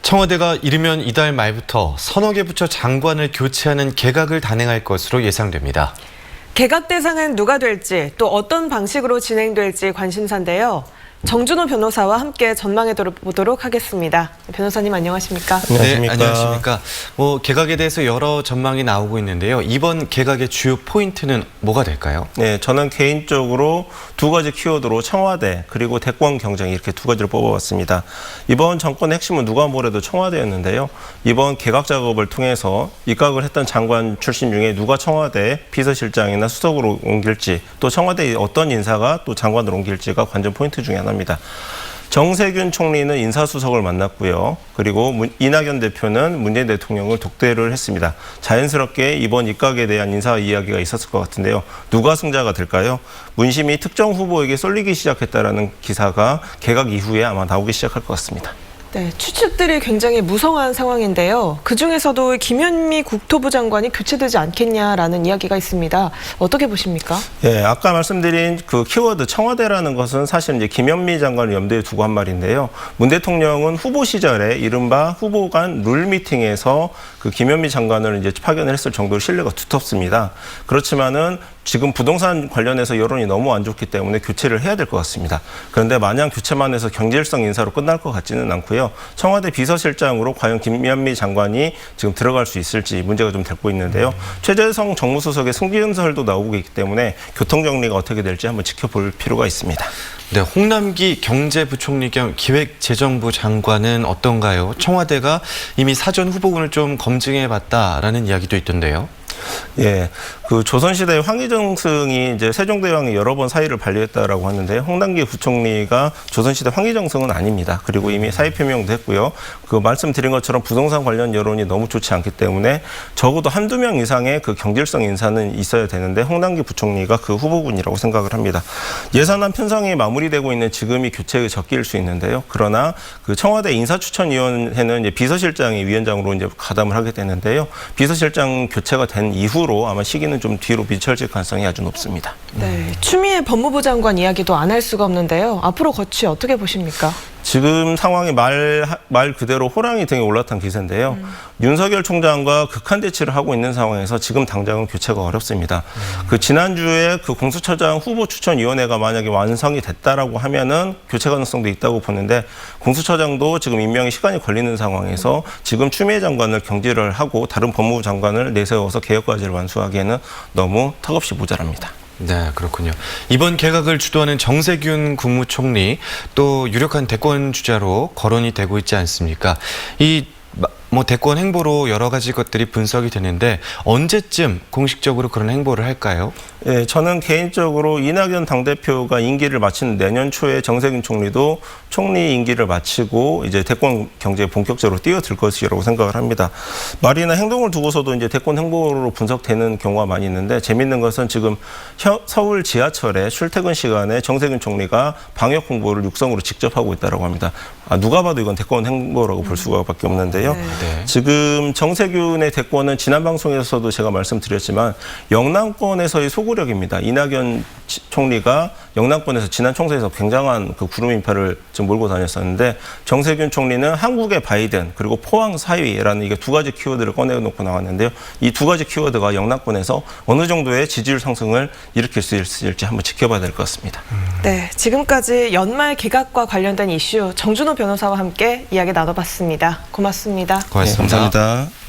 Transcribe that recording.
청와대가 이르면 이달 말부터 서너 개 부처 장관을 교체하는 개각을 단행할 것으로 예상됩니다. 개각 대상은 누가 될지 또 어떤 방식으로 진행될지 관심사인데요. 정준호 변호사와 함께 전망해 보도록 하겠습니다. 변호사님 안녕하십니까? 네, 안녕하십니까. 개각에 대해서 여러 전망이 나오고 있는데요. 이번 개각의 주요 포인트는 뭐가 될까요? 네, 저는 개인적으로 두 가지 키워드로 청와대 그리고 대권 경쟁 이렇게 두 가지를 뽑아봤습니다. 이번 정권의 핵심은 누가 뭐래도 청와대였는데요. 이번 개각 작업을 통해서 입각을 했던 장관 출신 중에 누가 청와대 비서실장이나 수석으로 옮길지 또 청와대에 어떤 인사가 또 장관으로 옮길지가 관전 포인트 중에 하나입니다. 정세균 총리는 인사수석을 만났고요. 그리고 이낙연 대표는 문재인 대통령을 독대를 했습니다. 자연스럽게 이번 입각에 대한 인사 이야기가 있었을 것 같은데요. 누가 승자가 될까요? 문심이 특정 후보에게 쏠리기 시작했다라는 기사가 개각 이후에 아마 나오기 시작할 것 같습니다. 네, 추측들이 굉장히 무성한 상황인데요. 그중에서도 김현미 국토부 장관이 교체되지 않겠냐라는 이야기가 있습니다. 어떻게 보십니까? 예, 아까 말씀드린 그 키워드 청와대라는 것은 사실 이제 김현미 장관을 염두에 두고 한 말인데요. 문 대통령은 후보 시절에 이른바 후보 간 룰 미팅에서 그 김현미 장관을 이제 파견을 했을 정도로 신뢰가 두텁습니다. 그렇지만은 지금 부동산 관련해서 여론이 너무 안 좋기 때문에 교체를 해야 될 것 같습니다. 그런데 마냥 교체만 해서 경질성 인사로 끝날 것 같지는 않고요. 청와대 비서실장으로 과연 김현미 장관이 지금 들어갈 수 있을지 문제가 좀 되고 있는데요. 최재성 정무수석의 승진설도 나오고 있기 때문에 교통정리가 어떻게 될지 한번 지켜볼 필요가 있습니다. 네, 홍남기 경제부총리 겸 기획재정부 장관은 어떤가요? 청와대가 이미 사전 후보군을 좀 검증해봤다라는 이야기도 있던데요. 예, 그 조선시대 황희정승이 이제 세종대왕이 여러 번 사의를 발휘했다라고 하는데 홍남기 부총리가 조선시대 황희정승은 아닙니다. 그리고 이미 사의 표명도 했고요. 그 말씀드린 것처럼 부동산 관련 여론이 너무 좋지 않기 때문에 적어도 한두 명 이상의 그 경질성 인사는 있어야 되는데 홍남기 부총리가 그 후보군이라고 생각을 합니다. 예산안 편성이 마무리되고 있는 지금이 교체의 적기일 수 있는데요. 그러나 그 청와대 인사추천위원회는 이제 비서실장이 위원장으로 이제 가담을 하게 되는데요. 비서실장 교체가 된 이후로 아마 시기는 좀 뒤로 미쳐질 가능성이 아주 높습니다. 네, 추미애 법무부 장관 이야기도 안 할 수가 없는데요. 앞으로 거취 어떻게 보십니까? 지금 상황이 말 그대로 호랑이 등에 올라탄 기세인데요. 윤석열 총장과 극한 대치를 하고 있는 상황에서 지금 당장은 교체가 어렵습니다. 그 지난주에 그 공수처장 후보 추천위원회가 만약에 완성이 됐다라고 하면은 교체 가능성도 있다고 보는데 공수처장도 지금 임명에 시간이 걸리는 상황에서 지금 추미애 장관을 경질을 하고 다른 법무부 장관을 내세워서 개혁 과제를 완수하기에는 너무 턱없이 모자랍니다. 네, 그렇군요. 이번 개각을 주도하는 정세균 국무총리 또 유력한 대권 주자로 거론이 되고 있지 않습니까? 대권 행보로 여러 가지 것들이 분석이 되는데 언제쯤 공식적으로 그런 행보를 할까요? 예, 저는 개인적으로 이낙연 당대표가 임기를 마치는 내년 초에 정세균 총리도 총리 임기를 마치고 이제 대권 경제에 본격적으로 뛰어들 것이라고 생각을 합니다. 말이나 행동을 두고서도 이제 대권 행보로 분석되는 경우가 많이 있는데 재밌는 것은 지금 서울 지하철에 출퇴근 시간에 정세균 총리가 방역 홍보를 육성으로 직접 하고 있다고 합니다. 누가 봐도 이건 대권 행보라고 볼 수가밖에 없는데요. 네. 지금 정세균의 대권은 지난 방송에서도 제가 말씀드렸지만 영남권에서의 소구력입니다. 이낙연 총리가 영남권에서 지난 총선에서 굉장한 그 구름 인파를 좀 몰고 다녔었는데 정세균 총리는 한국의 바이든 그리고 포항 사위라는 이게 두 가지 키워드를 꺼내놓고 나왔는데요. 이 두 가지 키워드가 영남권에서 어느 정도의 지지율 상승을 일으킬 수 있을지 한번 지켜봐야 될 것 같습니다. 네, 지금까지 연말 개각과 관련된 이슈 정준호 변호사와 함께 이야기 나눠봤습니다. 고맙습니다. 고맙습니다. 네, 감사합니다.